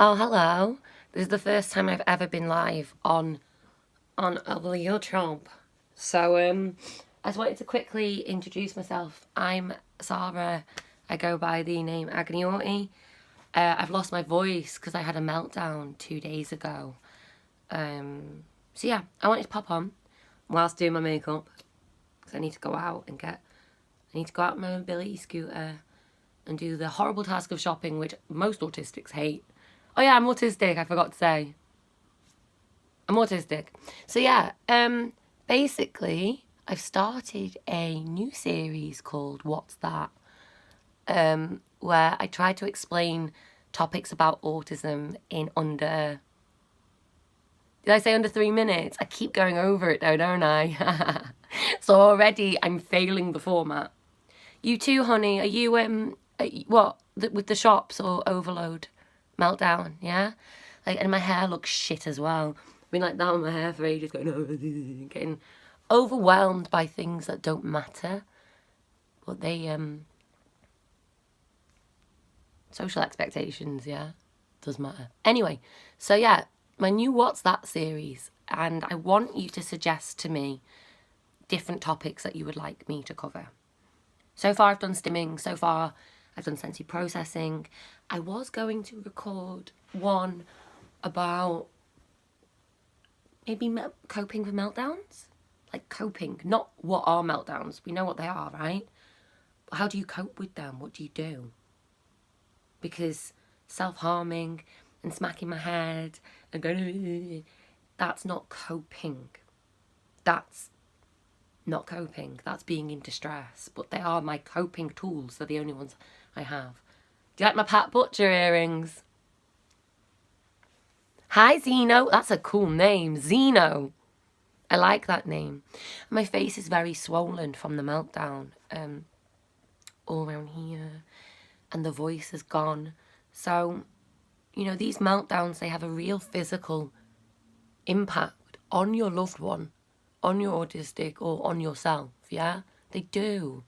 Oh, hello. This is the first time I've ever been live on Ugly YouTube. So, I just wanted to quickly introduce myself. I'm Sarah. I go by the name Agony Autie. I've lost my voice because I had a meltdown 2 days ago. So yeah, I wanted to pop on whilst doing my makeup because I need to go out and I need to go out on my mobility scooter and do the horrible task of shopping, which most autistics hate. Oh yeah, I'm autistic, I forgot to say. I'm autistic. So yeah, basically I've started a new series called What's That? Where I try to explain topics about autism in under... Did I say under 3 minutes? I keep going over it though, don't I? So already I'm failing the format. You too, honey. Are you, with the shops or overload? Meltdown, yeah? Like, and my hair looks shit as well. I've been like that with my hair for ages, going, getting overwhelmed by things that don't matter. But they, social expectations, yeah, does matter. Anyway, so yeah, my new What's That series, and I want you to suggest to me different topics that you would like me to cover. So far I've done stimming, so far I've done sensory processing. I was going to record one about maybe coping with meltdowns. Like coping, not what are meltdowns. We know what they are, right? But how do you cope with them? What do you do? Because self-harming and smacking my head and going, that's not coping. That's not coping. That's being in distress. But they are my coping tools. They're the only ones I have. Do you like my Pat Butcher earrings? Hi, Zeno. That's a cool name. Zeno. I like that name. My face is very swollen from the meltdown. All around here. And the voice is gone. So, you know, these meltdowns, they have a real physical impact on your loved one, on your autistic, or on yourself, yeah? They do.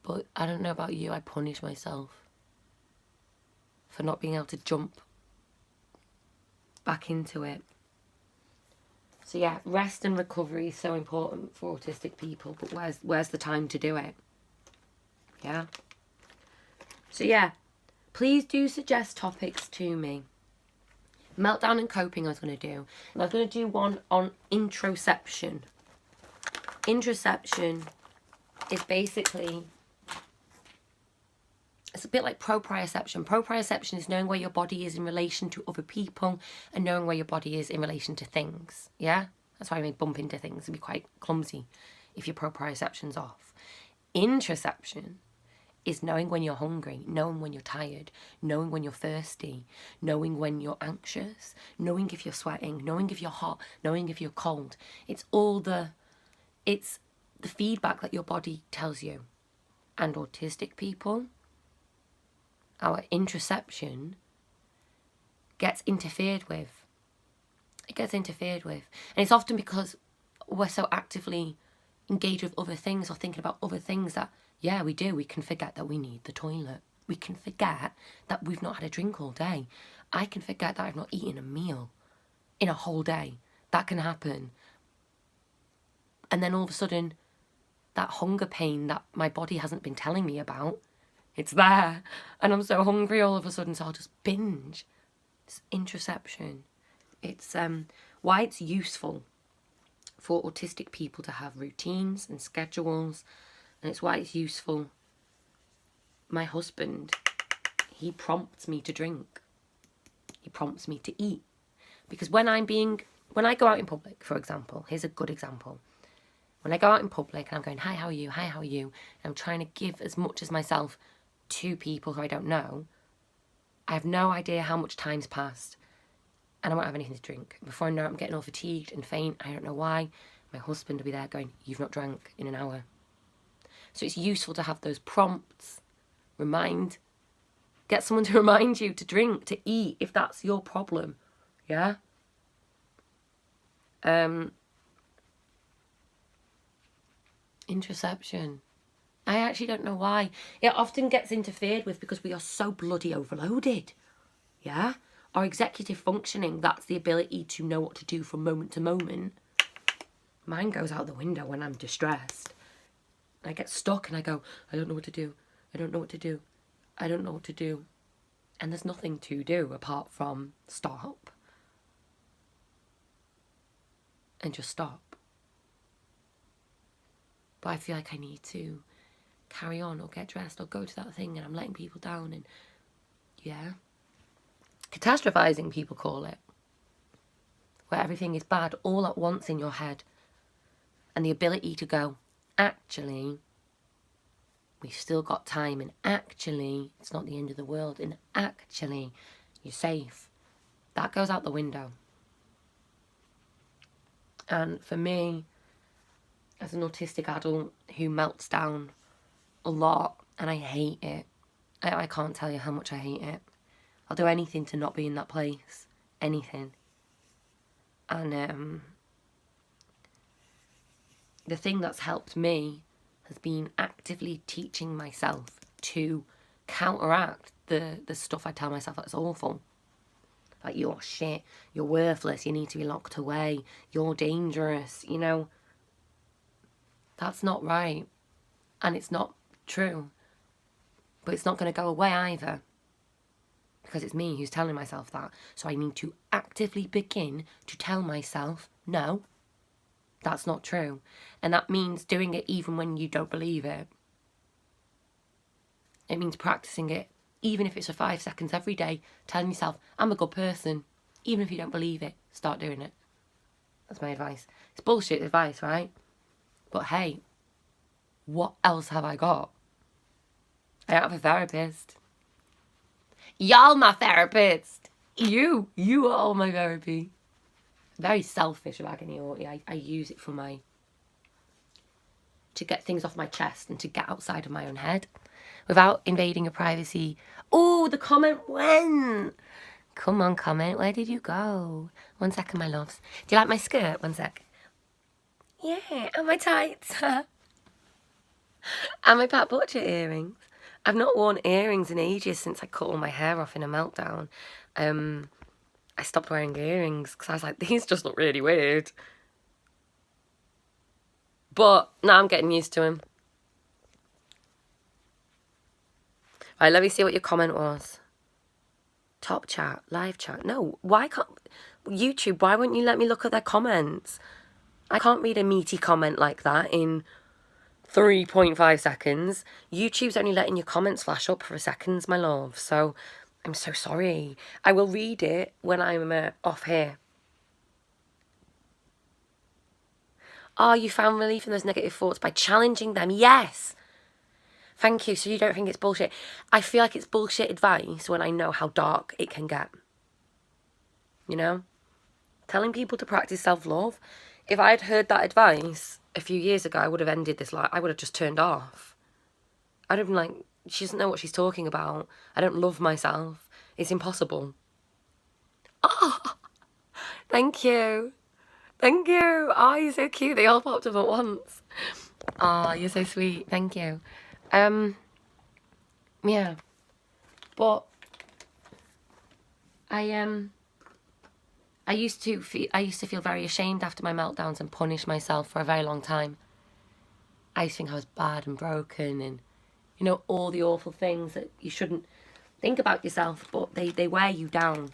But I don't know about you, I punish myself for not being able to jump back into it. So yeah, rest and recovery is so important for autistic people, but where's the time to do it? Yeah? So yeah, please do suggest topics to me. Meltdown and coping I was going to do. And I was going to do one on introception. Introception is basically... It's a bit like proprioception. Proprioception is knowing where your body is in relation to other people and knowing where your body is in relation to things. Yeah? That's why you may bump into things and be quite clumsy if your proprioception's off. Introception is knowing when you're hungry, knowing when you're tired, knowing when you're thirsty, knowing when you're anxious, knowing if you're sweating, knowing if you're hot, knowing if you're cold. It's the feedback that your body tells you. And autistic people, our introception gets interfered with. It gets interfered with. And it's often because we're so actively engaged with other things or thinking about other things that, yeah, we do. We can forget that we need the toilet. We can forget that we've not had a drink all day. I can forget that I've not eaten a meal in a whole day. That can happen. And then all of a sudden, that hunger pain that my body hasn't been telling me about, it's there. And I'm so hungry all of a sudden, so I'll just binge. It's introception. It's why it's useful for autistic people to have routines and schedules. And it's why it's useful. My husband, he prompts me to drink. He prompts me to eat. Because when I go out in public, for example, here's a good example. When I go out in public and I'm going, hi, how are you? Hi, how are you? And I'm trying to give as much as myself to people who I don't know, I have no idea how much time's passed and I won't have anything to drink. Before I know it, I'm getting all fatigued and faint. I don't know why. My husband will be there going, you've not drank in an hour. So it's useful to have those prompts. Get someone to remind you to drink, to eat, if that's your problem. Yeah? Introception. I actually don't know why. It often gets interfered with because we are so bloody overloaded. Yeah? Our executive functioning, that's the ability to know what to do from moment to moment. Mine goes out the window when I'm distressed. I get stuck and I go, I don't know what to do. I don't know what to do. I don't know what to do. And there's nothing to do apart from stop. And just stop. But I feel like I need to carry on or get dressed or go to that thing and I'm letting people down and yeah. Catastrophizing, people call it. Where everything is bad all at once in your head. And the ability to go, actually, we've still got time, and actually, it's not the end of the world, and actually, you're safe. That goes out the window. And for me, as an autistic adult who melts down a lot, and I hate it, I can't tell you how much I hate it. I'll do anything to not be in that place. Anything. And the thing that's helped me has been actively teaching myself to counteract the stuff I tell myself that's awful. Like, you're shit, you're worthless, you need to be locked away, you're dangerous, you know. That's not right. And it's not true. But it's not going to go away either. Because it's me who's telling myself that. So I need to actively begin to tell myself, no, that's not true. And that means doing it even when you don't believe it. It means practicing it, even if it's for 5 seconds every day, telling yourself, I'm a good person. Even if you don't believe it, start doing it. That's my advice. It's bullshit advice, right? But hey, what else have I got? I don't have a therapist. Y'all my therapist. You are all my therapy. Very selfish of Agony Autie. I use it for to get things off my chest and to get outside of my own head without invading your privacy. Oh, the comment went. Come on, comment. Where did you go? 1 second, my loves. Do you like my skirt? 1 sec. Yeah, and my tights. And my Pat Butcher earrings. I've not worn earrings in ages since I cut all my hair off in a meltdown. I stopped wearing earrings because I was like, these just look really weird. But now I'm getting used to them. Right, let me see what your comment was. Top chat, live chat. No, why can't... YouTube, why won't you let me look at their comments? I can't read a meaty comment like that in 3.5 seconds. YouTube's only letting your comments flash up for seconds, my love. So I'm so sorry. I will read it when I'm off here. Oh, you found relief in those negative thoughts by challenging them. Yes. Thank you. So you don't think it's bullshit. I feel like it's bullshit advice when I know how dark it can get. You know? Telling people to practice self-love. If I had heard that advice a few years ago, I would have ended this life. I would have just turned off. I'd have been like, she doesn't know what she's talking about. I don't love myself. It's impossible. Oh, thank you. Thank you. Oh, you're so cute. They all popped up at once. Oh, you're so sweet. Thank you. Yeah. But I used to feel very ashamed after my meltdowns and punish myself for a very long time. I used to think I was bad and broken and, you know, all the awful things that you shouldn't think about yourself, but they wear you down.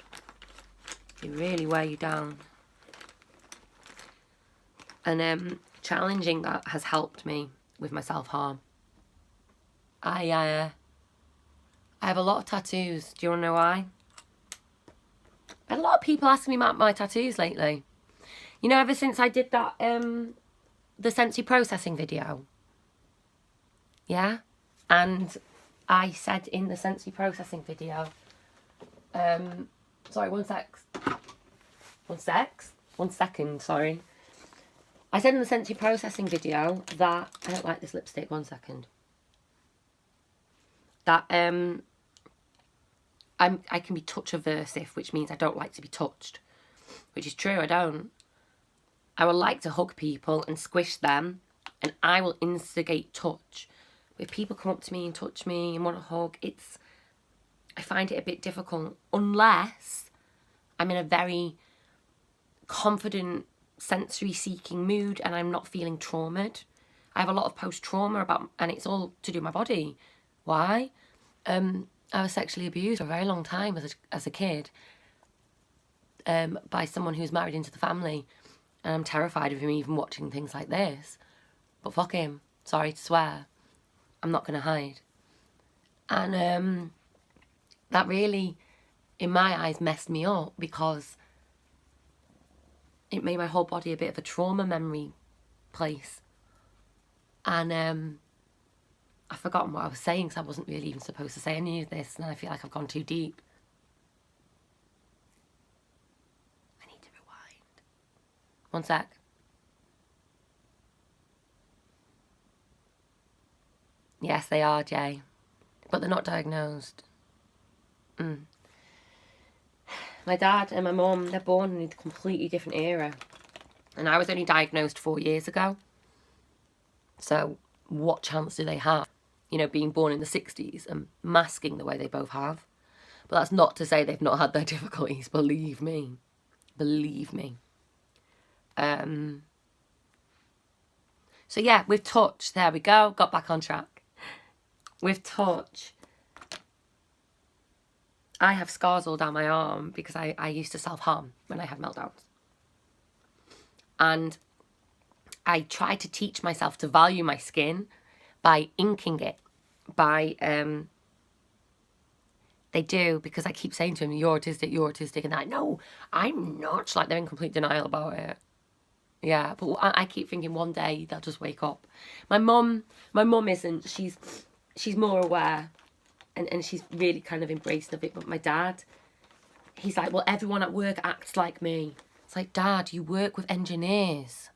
They really wear you down. And challenging that has helped me with my self-harm. I have a lot of tattoos. Do you want to know why? I had a lot of people asking me about my tattoos lately. You know, ever since I did that, the sensory processing video. Yeah? And I said in the sensory processing video, sorry, 1 second, sorry. I said in the sensory processing video that, I don't like this lipstick, 1 second. That I can be touch aversive, which means I don't like to be touched. Which is true, I don't. I would like to hug people and squish them, and I will instigate touch. if people come up to me and touch me and want a hug, I find it a bit difficult unless I'm in a very confident, sensory-seeking mood and I'm not feeling traumatized. I have a lot of post-trauma and it's all to do with my body. Why? I was sexually abused for a very long time as a kid by someone who's married into the family. And I'm terrified of him even watching things like this. But fuck him. Sorry to swear. I'm not going to hide. And that really, in my eyes, messed me up because it made my whole body a bit of a trauma memory place. And I've forgotten what I was saying because I wasn't really even supposed to say any of this, and I feel like I've gone too deep. I need to rewind. One sec. Yes, they are, Jay. But they're not diagnosed. My dad and my mum, they're born in a completely different era. And I was only diagnosed 4 years ago. So what chance do they have? You know, being born in the 60s and masking the way they both have. But that's not to say they've not had their difficulties, believe me. Believe me. So yeah, with touch, there we go, got back on track. With touch, I have scars all down my arm because I used to self-harm when I had meltdowns. And I tried to teach myself to value my skin by inking it, they do, because I keep saying to them, you're autistic, and they're like, no, I'm not, like they're in complete denial about it. Yeah, but I keep thinking one day they'll just wake up. My mum isn't, she's more aware, and she's really kind of embraced of it, but my dad, he's like, well, everyone at work acts like me. It's like, Dad, you work with engineers.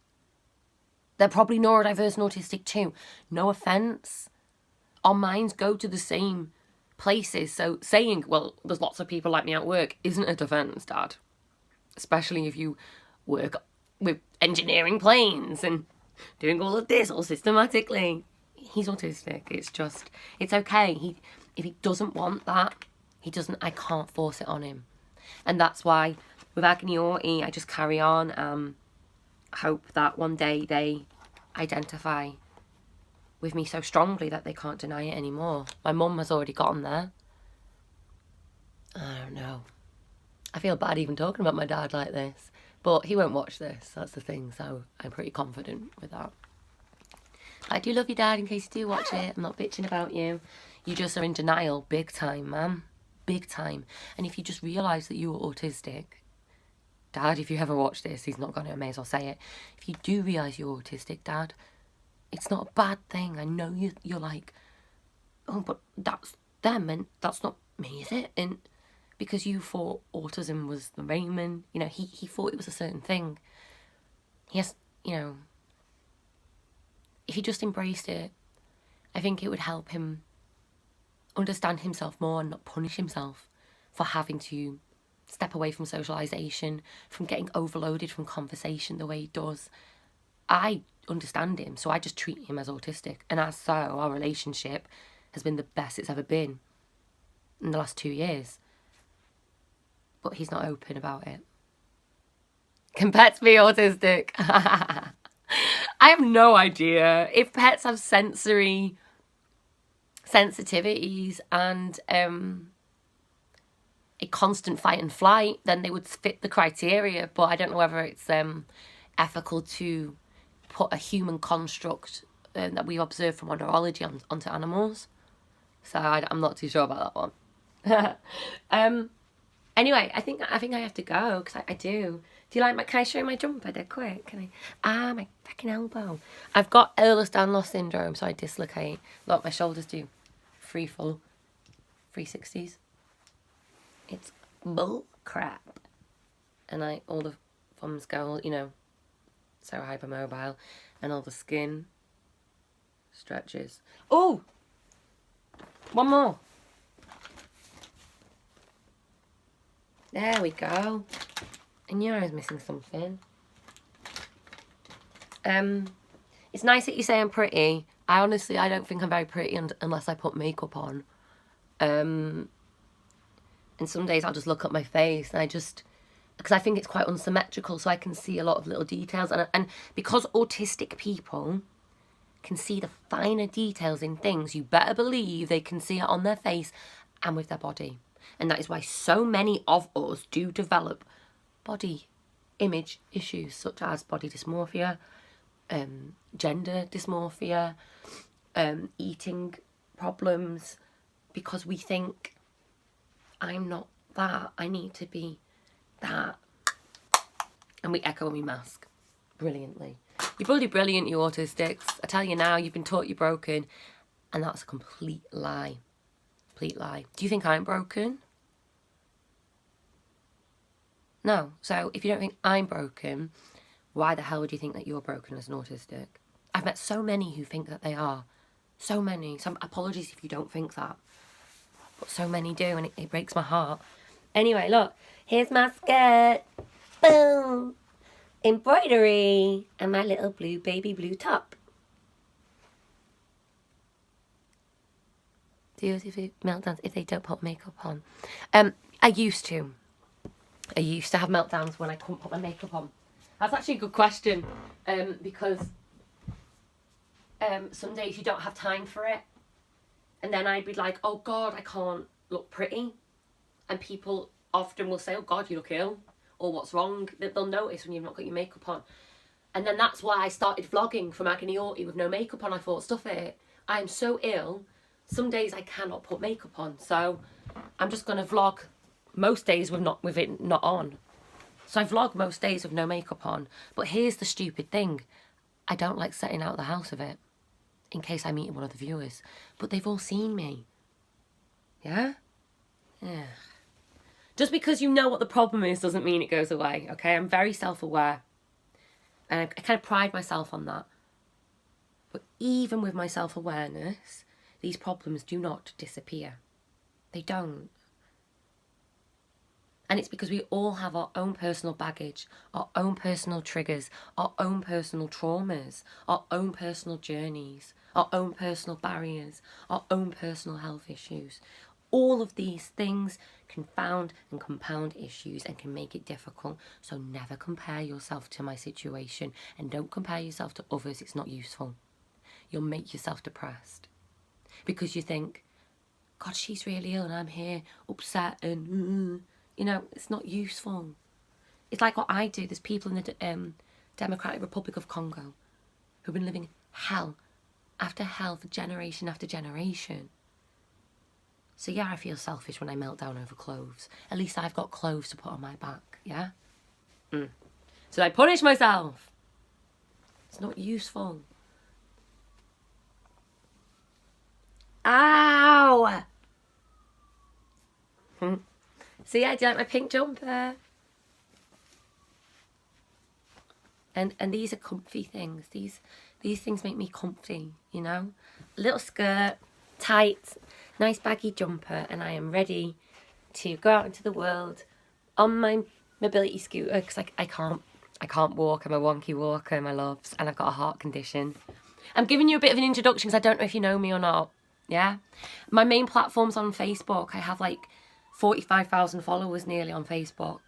They're probably neurodiverse and autistic too. No offence. Our minds go to the same places. So saying, well, there's lots of people like me at work isn't a defence, Dad. Especially if you work with engineering planes and doing all of this all systematically. He's autistic. It's okay. If he doesn't want that, I can't force it on him. And that's why with Agony Autie, I just carry on. Hope that one day they identify with me so strongly that they can't deny it anymore. My mum has already gotten there. I don't know. I feel bad even talking about my dad like this, but he won't watch this, that's the thing, so I'm pretty confident with that. I do love you, Dad, in case you do watch it. I'm not bitching about you. You just are in denial big time, man. Big time. And if you just realise that you are autistic, Dad, if you ever watch this, he's not going to, I may as well say it. If you do realise you're autistic, Dad, it's not a bad thing. I know you're like, oh, but that's them and that's not me, is it? And because you thought autism was the Raymond, you know, he thought it was a certain thing. Yes, you know, if he just embraced it, I think it would help him understand himself more and not punish himself for having to step away from socialisation, from getting overloaded from conversation the way he does. I understand him, so I just treat him as autistic. And as so, our relationship has been the best it's ever been in the last 2 years. But he's not open about it. Can pets be autistic? I have no idea. If pets have sensory sensitivities and a constant fight and flight, then they would fit the criteria. But I don't know whether it's ethical to put a human construct that we've observed from our neurology onto animals. So I'm not too sure about that one. Anyway, I think I have to go because I do. Do you like my? Can I show you my jumper? Dead quick. Can I? My fucking elbow. I've got Ehlers-Danlos syndrome, so I dislocate. Look, my shoulders do free fall, 360s. It's bull crap. And all the thumbs go, you know, so hypermobile, and all the skin stretches. Oh, one more. There we go. I knew I was missing something. It's nice that you say I'm pretty. I don't think I'm very pretty unless I put makeup on. And some days I'll just look at my face and because I think it's quite unsymmetrical, so I can see a lot of little details. And because autistic people can see the finer details in things, you better believe they can see it on their face and with their body. And that is why so many of us do develop body image issues such as body dysmorphia, gender dysmorphia, eating problems, because we think, I'm not that, I need to be that. And we echo and we mask brilliantly. You're bloody brilliant, you autistics. I tell you now, you've been taught you're broken, and that's a complete lie. Complete lie. Do you think I'm broken? No. So if you don't think I'm broken, why the hell would you think that you're broken as an autistic? I've met so many who think that they are. So many. So apologies if you don't think that. But so many do, and it breaks my heart. Anyway, look. Here's my skirt. Boom. Embroidery. And my little baby blue top. Do you see meltdowns if they don't put makeup on? I used to. I used to have meltdowns when I couldn't put my makeup on. That's actually a good question, because some days you don't have time for it. And then I'd be like, oh God, I can't look pretty. And people often will say, oh God, you look ill. Or what's wrong? They'll notice when you've not got your makeup on. And then that's why I started vlogging from Agony Autie with no makeup on. I thought, stuff it. I am so ill. Some days I cannot put makeup on. So I'm just going to vlog most days with it not on. So I vlog most days with no makeup on. But here's the stupid thing. I don't like setting out the house of it. In case I meet one of the viewers. But they've all seen me. Yeah? Yeah. Just because you know what the problem is doesn't mean it goes away, okay? I'm very self-aware. And I kind of pride myself on that. But even with my self-awareness, these problems do not disappear. They don't. And it's because we all have our own personal baggage, our own personal triggers, our own personal traumas, our own personal journeys, our own personal barriers, our own personal health issues. All of these things confound and compound issues and can make it difficult. So never compare yourself to my situation, and don't compare yourself to others. It's not useful. You'll make yourself depressed because you think, God, she's really ill and I'm here upset and, you know, it's not useful. It's like what I do. There's people in the Democratic Republic of Congo who've been living hell after hell for generation after generation. So yeah, I feel selfish when I melt down over clothes. At least I've got clothes to put on my back, yeah? So I punish myself. It's not useful. Ow! So yeah, do you like my pink jumper? And these are comfy things. These things make me comfy, you know? A little skirt, tight, nice baggy jumper, and I am ready to go out into the world on my mobility scooter because I can't walk. I'm a wonky walker, my loves, and I've got a heart condition. I'm giving you a bit of an introduction because I don't know if you know me or not. Yeah, my main platform's on Facebook. I have like 45,000 followers nearly on Facebook.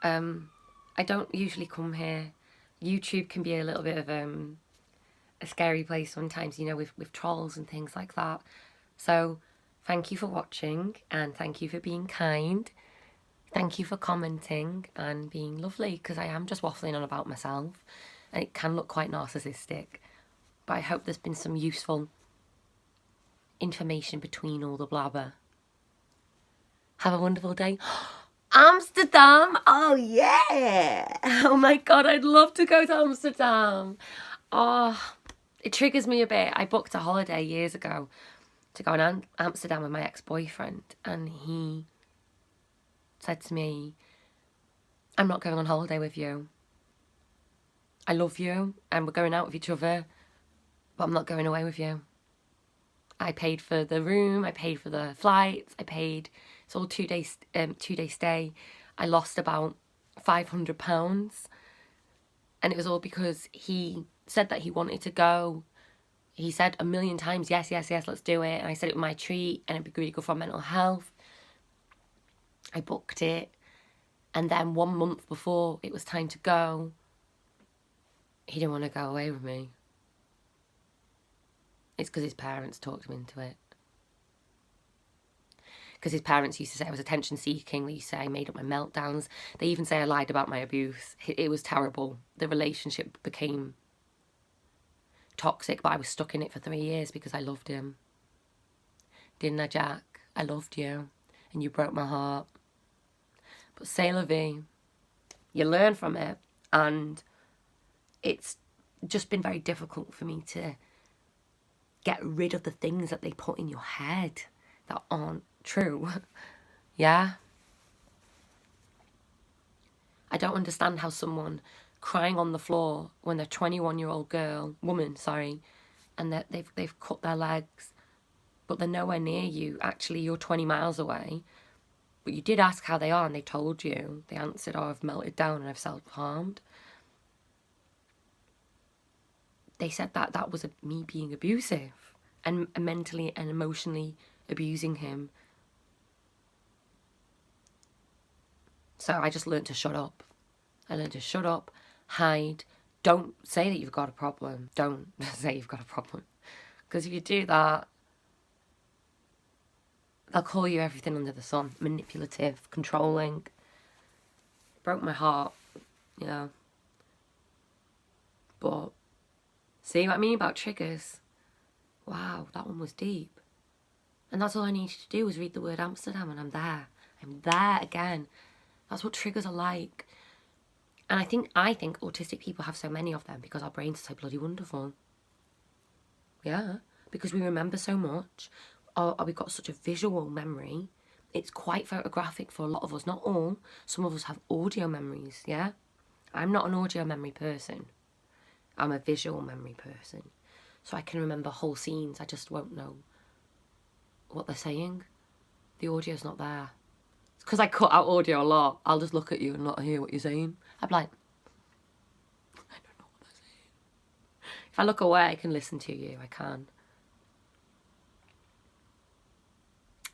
I don't usually come here. YouTube can be a little bit of a scary place sometimes, you know, with trolls and things like that. So thank you for watching, and thank you for being kind. Thank you for commenting and being lovely, because I am just waffling on about myself and it can look quite narcissistic. But I hope there's been some useful information between all the blabber. Have a wonderful day. Amsterdam! Oh yeah! Oh my God, I'd love to go to Amsterdam. Oh, it triggers me a bit. I booked a holiday years ago to go in Amsterdam with my ex-boyfriend, and he said to me, I'm not going on holiday with you. I love you and we're going out with each other, but I'm not going away with you. I paid for the room, I paid for the flights, it's all 2 days, 2 day stay. I lost about £500, and it was all because he said that he wanted to go He said a million times, yes, yes, yes, let's do it. And I said it was my treat and it'd be really good for mental health. I booked it. And then 1 month before it was time to go, he didn't want to go away with me. It's because his parents talked him into it. Because his parents used to say I was attention seeking. They used to say I made up my meltdowns. They even say I lied about my abuse. It was terrible. The relationship became toxic, but I was stuck in it for 3 years because I loved him. Didn't I, Jack? I loved you. And you broke my heart. But c'est la vie. You learn from it. And it's just been very difficult for me to get rid of the things that they put in your head that aren't true. Yeah? I don't understand how someone crying on the floor when they're 21-year-old woman, and that they've cut their legs, but they're nowhere near you. Actually, you're 20 miles away. But you did ask how they are, and they told you. They answered, oh, I've melted down and I've self-harmed. They said that was me being abusive and mentally and emotionally abusing him. So I just learned to shut up. I learned to shut up, hide. Don't say that you've got a problem. Don't say you've got a problem. Because if you do that, they'll call you everything under the sun. Manipulative, controlling. Broke my heart, you know. But see what I mean about triggers? Wow, that one was deep. And that's all I needed to do was read the word Amsterdam and I'm there. I'm there again. That's what triggers are like. And I think autistic people have so many of them because our brains are so bloody wonderful. Yeah, because we remember so much. We've got such a visual memory. It's quite photographic for a lot of us. Not all. Some of us have audio memories, yeah? I'm not an audio memory person. I'm a visual memory person. So I can remember whole scenes. I just won't know what they're saying. The audio's not there. It's because I cut out audio a lot. I'll just look at you and not hear what you're saying. I'm like, I don't know what they're saying. If I look away, I can listen to you. I can.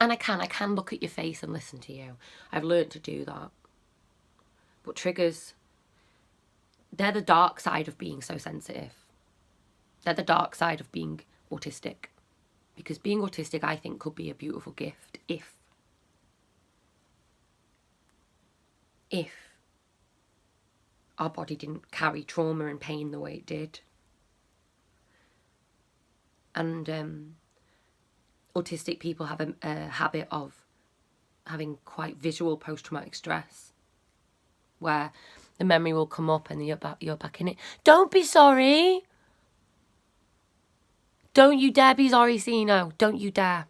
And I can look at your face and listen to you. I've learned to do that. But triggers, they're the dark side of being so sensitive. They're the dark side of being autistic. Because being autistic, I think, could be a beautiful gift if our body didn't carry trauma and pain the way it did. And autistic people have a habit of having quite visual post-traumatic stress, where the memory will come up and you're back in it. Don't be sorry. Don't you dare be sorry, Sino. Don't you dare.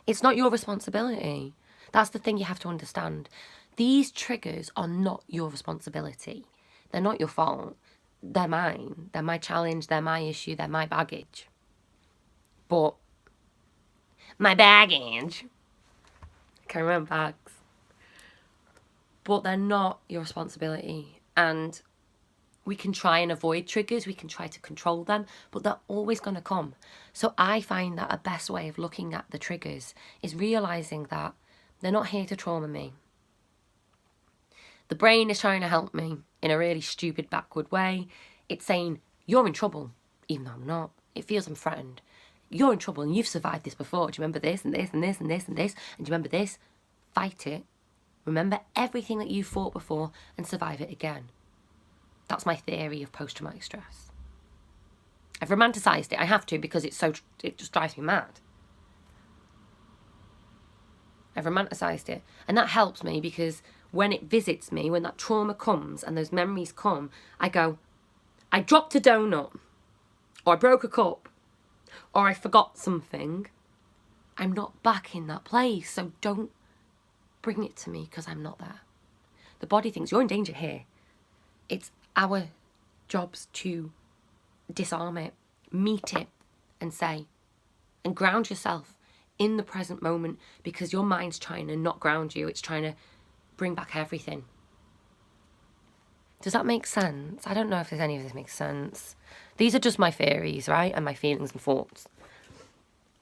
It's not your responsibility. That's the thing you have to understand. These triggers are not your responsibility. They're not your fault. They're mine. They're my challenge. They're my issue. They're my baggage. But my baggage. I can't remember bags. But they're not your responsibility. And we can try and avoid triggers. We can try to control them. But they're always going to come. So I find that a best way of looking at the triggers is realising that they're not here to trauma me. The brain is trying to help me in a really stupid, backward way. It's saying, you're in trouble, even though I'm not. It feels I'm threatened. You're in trouble and you've survived this before. Do you remember this and this and this and this and this? And do you remember this? Fight it. Remember everything that you fought before and survive it again. That's my theory of post-traumatic stress. I've romanticised it. I have to because it just drives me mad. I've romanticised it. And that helps me because when it visits me, when that trauma comes and those memories come, I go, I dropped a donut, or I broke a cup, or I forgot something. I'm not back in that place, so don't bring it to me because I'm not there. The body thinks you're in danger here. It's our jobs to disarm it, meet it, and say, and ground yourself in the present moment, because your mind's trying to not ground you. It's trying to bring back everything. Does that make sense? I don't know if any of this makes sense. These are just my theories, right? And my feelings and thoughts.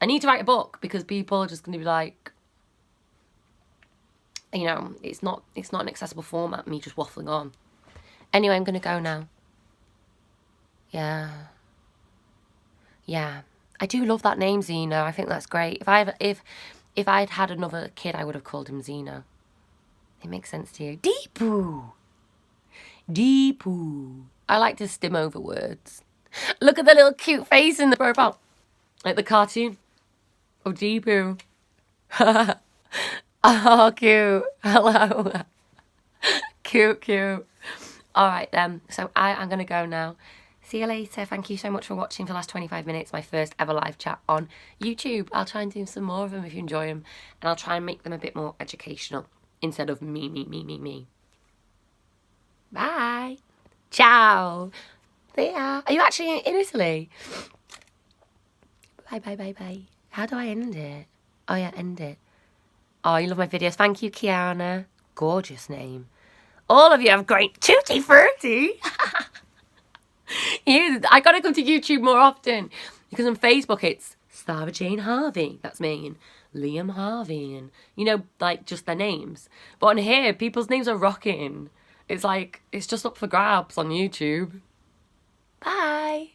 I need to write a book because people are just going to be like, you know, it's not an accessible format, me just waffling on. Anyway, I'm going to go now. Yeah. Yeah. I do love that name, Zeno. I think that's great. If I'd had another kid, I would have called him Zeno. It makes sense to you. Deepu. Deepu. I like to stim over words. Look at the little cute face in the profile. Like the cartoon. Oh, Deepu. Oh, cute. Hello. Cute, cute. All right, then. So I'm going to go now. See you later. Thank you so much for watching for the last 25 minutes. My first ever live chat on YouTube. I'll try and do some more of them if you enjoy them. And I'll try and make them a bit more educational instead of me. Bye. Ciao. There. Are you actually in Italy? Bye. How do I end it? Oh, yeah, end it. Oh, you love my videos. Thank you, Kiana. Gorgeous name. All of you have great tutti frutti. I gotta come to YouTube more often because on Facebook it's Sarah Jane Harvey, that's me, and Liam Harvey, and you know, like just their names. But on here, people's names are rocking. It's like it's just up for grabs on YouTube. Bye.